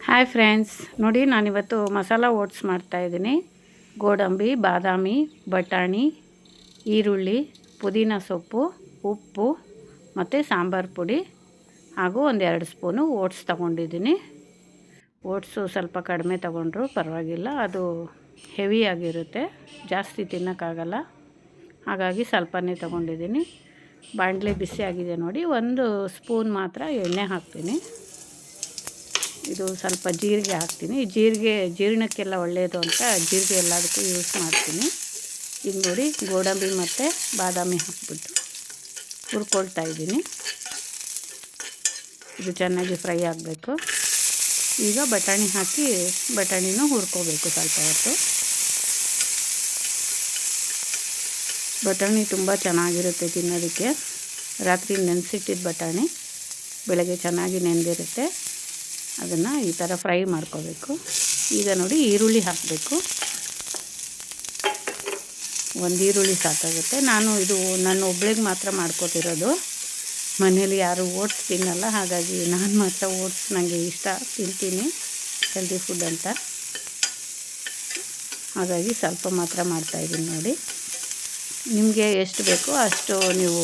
Hi friends, ನೋಡಿ ನಾನಿವತ್ತು masala oats ಮಾಡ್ತಾಯಿದ್ದೀನಿ. ಗೋಡಂಬಿ, ಬಾದಾಮಿ, ಬಟಾಣಿ, ಈರುಳ್ಳಿ, ಪುದೀನ ಸೊಪ್ಪು, ಉಪ್ಪು ಮತ್ತು ಸಾಂಬಾರು ಪುಡಿ ಹಾಗೂ ಒಂದೆರಡು ಸ್ಪೂನು ಓಟ್ಸ್ ತೊಗೊಂಡಿದ್ದೀನಿ. ಓಟ್ಸು ಸ್ವಲ್ಪ ಕಡಿಮೆ ತೊಗೊಂಡ್ರು ಪರವಾಗಿಲ್ಲ, ಅದು ಹೆವಿಯಾಗಿರುತ್ತೆ, ಜಾಸ್ತಿ ತಿನ್ನೋಕ್ಕಾಗಲ್ಲ. ಹಾಗಾಗಿ ಸ್ವಲ್ಪನೇ ತೊಗೊಂಡಿದ್ದೀನಿ. ಬಾಣಲೆ ಬಿಸಿ ಆಗಿದೆ ನೋಡಿ, ಒಂದು ಸ್ಪೂನ್ ಮಾತ್ರ ಎಣ್ಣೆ ಹಾಕ್ತೀನಿ. ಇದು ಸ್ವಲ್ಪ ಜೀರಿಗೆ ಹಾಕ್ತೀನಿ. ಜೀರಿಗೆ ಜೀರ್ಣಕ್ಕೆಲ್ಲ ಒಳ್ಳೆಯದು ಅಂತ ಜೀರಿಗೆ ಎಲ್ಲದಕ್ಕೂ ಯೂಸ್ ಮಾಡ್ತೀನಿ. ಈಗ ನೋಡಿ ಗೋಡಂಬಿ ಮತ್ತು ಬಾದಾಮಿ ಹಾಕ್ಬಿಟ್ಟು ಹುರ್ಕೊಳ್ತಾ ಇದ್ದೀನಿ. ಇದು ಚೆನ್ನಾಗಿ ಫ್ರೈ ಆಗಬೇಕು. ಈಗ ಬಟಾಣಿ ಹಾಕಿ ಬಟಾಣಿನೂ ಹುರ್ಕೋಬೇಕು ಸ್ವಲ್ಪ ಹೊತ್ತು. ಬಟಾಣಿ ತುಂಬ ಚೆನ್ನಾಗಿರುತ್ತೆ ತಿನ್ನೋದಕ್ಕೆ. ರಾತ್ರಿ ನೆನೆಸಿಟ್ಟಿದ್ದ ಬಟಾಣಿ ಬೆಳಗ್ಗೆ ಚೆನ್ನಾಗಿ ನೆಂದಿರುತ್ತೆ. ಅದನ್ನು ಈ ಥರ ಫ್ರೈ ಮಾಡ್ಕೋಬೇಕು. ಈಗ ನೋಡಿ ಈರುಳ್ಳಿ ಹಾಕಬೇಕು. ಒಂದು ಈರುಳ್ಳಿ ಸಾಕಾಗುತ್ತೆ. ನಾನು ಇದು ನನ್ನ ಒಬ್ಳಿಗೆ ಮಾತ್ರ ಮಾಡ್ಕೊತಿರೋದು. ಮನೇಲಿ ಯಾರು ಓಟ್ಸ್ ತಿನ್ನಲ್ಲ, ಹಾಗಾಗಿ ನಾನು ಮಾತ್ರ ಓಟ್ಸ್ ನನಗೆ ಇಷ್ಟ, ತಿಂತೀನಿ, ಹೆಲ್ದಿ ಫುಡ್ ಅಂತ. ಹಾಗಾಗಿ ಸ್ವಲ್ಪ ಮಾತ್ರ ಮಾಡ್ತಾಯಿದ್ದೀನಿ ನೋಡಿ. ನಿಮಗೆ ಎಷ್ಟು ಬೇಕೋ ಅಷ್ಟು ನೀವು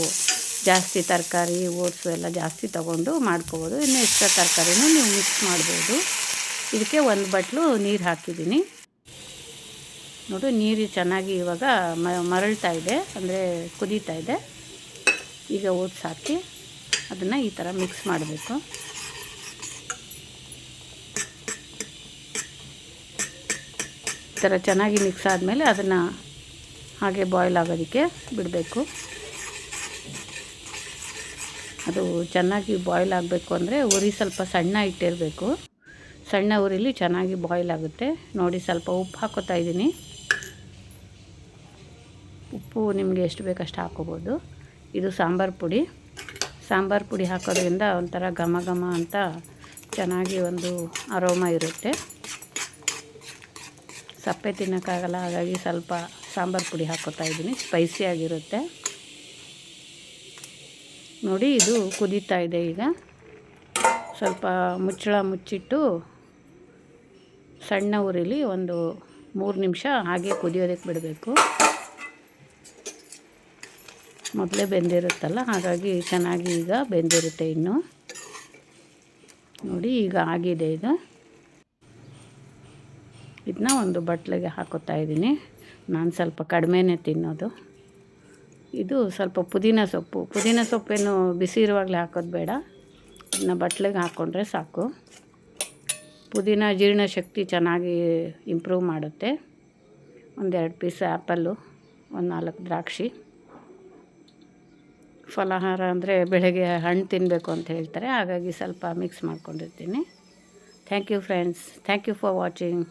ಜಾಸ್ತಿ ತರಕಾರಿ ಓಟ್ಸು ಎಲ್ಲ ಜಾಸ್ತಿ ತೊಗೊಂಡು ಮಾಡ್ಕೋಬೋದು. ಇನ್ನು ಎಕ್ಸ್ಟ್ರಾ ತರಕಾರಿನೂ ನೀವು ಮಿಕ್ಸ್ ಮಾಡ್ಬೋದು. ಇದಕ್ಕೆ ಒಂದು ಬಟ್ಲು ನೀರು ಹಾಕಿದ್ದೀನಿ ನೋಡಿ. ನೀರು ಚೆನ್ನಾಗಿ ಇವಾಗ ಮರಳ್ತಾ ಇದೆ, ಅಂದರೆ ಕುದೀತಾ ಇದೆ. ಈಗ ಓಟ್ಸ್ ಹಾಕಿ ಅದನ್ನು ಈ ಥರ ಮಿಕ್ಸ್ ಮಾಡಬೇಕು. ಈ ಥರ ಚೆನ್ನಾಗಿ ಮಿಕ್ಸ್ ಆದಮೇಲೆ ಅದನ್ನು ಹಾಗೆ ಬಾಯ್ಲ್ ಆಗೋದಕ್ಕೆ ಬಿಡಬೇಕು. ಅದು ಚೆನ್ನಾಗಿ ಬಾಯ್ಲ್ ಆಗಬೇಕು ಅಂದರೆ ಉರಿ ಸ್ವಲ್ಪ ಸಣ್ಣ ಇಟ್ಟಿರಬೇಕು. ಸಣ್ಣ ಉರಿಲಿ ಚೆನ್ನಾಗಿ ಬಾಯ್ಲ್ ಆಗುತ್ತೆ ನೋಡಿ. ಸ್ವಲ್ಪ ಉಪ್ಪು ಹಾಕೋತಾ ಇದ್ದೀನಿ. ಉಪ್ಪು ನಿಮಗೆ ಎಷ್ಟು ಬೇಕಷ್ಟು ಹಾಕೋಬೋದು. ಇದು ಸಾಂಬಾರು ಪುಡಿ. ಸಾಂಬಾರು ಪುಡಿ ಹಾಕೋದ್ರಿಂದ ಒಂಥರ ಘಮ ಘಮ ಅಂತ ಚೆನ್ನಾಗಿ ಒಂದು ಅರೋಮ ಇರುತ್ತೆ. ಸಪ್ಪೆ ತಿನ್ನೋಕ್ಕಾಗಲ್ಲ, ಹಾಗಾಗಿ ಸ್ವಲ್ಪ ಸಾಂಬಾರು ಪುಡಿ ಹಾಕೋತಾ ಇದ್ದೀನಿ. ಸ್ಪೈಸಿಯಾಗಿರುತ್ತೆ ನೋಡಿ. ಇದು ಕುದೀತಾ ಇದೆ. ಈಗ ಸ್ವಲ್ಪ ಮುಚ್ಚಳ ಮುಚ್ಚಿಟ್ಟು ಸಣ್ಣ ಉರಿಲಿ ಒಂದು 3 ನಿಮಿಷ ಹಾಗೆ ಕುದಿಯೋದಕ್ಕೆ ಬಿಡಬೇಕು. ಮೊದಲೇ ಬೆಂದಿರುತ್ತಲ್ಲ, ಹಾಗಾಗಿ ಚೆನ್ನಾಗಿ ಈಗ ಬೆಂದಿರುತ್ತೆ. ಇನ್ನು ನೋಡಿ ಈಗ ಆಗಿದೆ. ಈಗ ಇದನ್ನ ಒಂದು ಬಟ್ಲಿಗೆ ಹಾಕೋತಾ ಇದ್ದೀನಿ. ನಾನು ಸ್ವಲ್ಪ ಕಡಿಮೆನೇ ತಿನ್ನೋದು. ಇದು ಸ್ವಲ್ಪ ಪುದೀನ ಸೊಪ್ಪೇನು ಬಿಸಿ ಇರುವಾಗಲೇ ಹಾಕೋದು ಬೇಡ, ಇದನ್ನ ಬಟ್ಲಿಗೆ ಹಾಕ್ಕೊಂಡ್ರೆ ಸಾಕು. ಪುದೀನ ಜೀರ್ಣಶಕ್ತಿ ಚೆನ್ನಾಗಿ ಇಂಪ್ರೂವ್ ಮಾಡುತ್ತೆ. 1-2 ಪೀಸ್ ಆ್ಯಪಲ್ಲು, 1-4 ದ್ರಾಕ್ಷಿ. ಫಲಾಹಾರ ಅಂದರೆ ಬೆಳಗ್ಗೆ ಹಣ್ಣು ತಿನ್ನಬೇಕು ಅಂತ ಹೇಳ್ತಾರೆ, ಹಾಗಾಗಿ ಸ್ವಲ್ಪ ಮಿಕ್ಸ್ ಮಾಡ್ಕೊಂಡಿರ್ತೀನಿ. Thank you friends. Thank you for watching.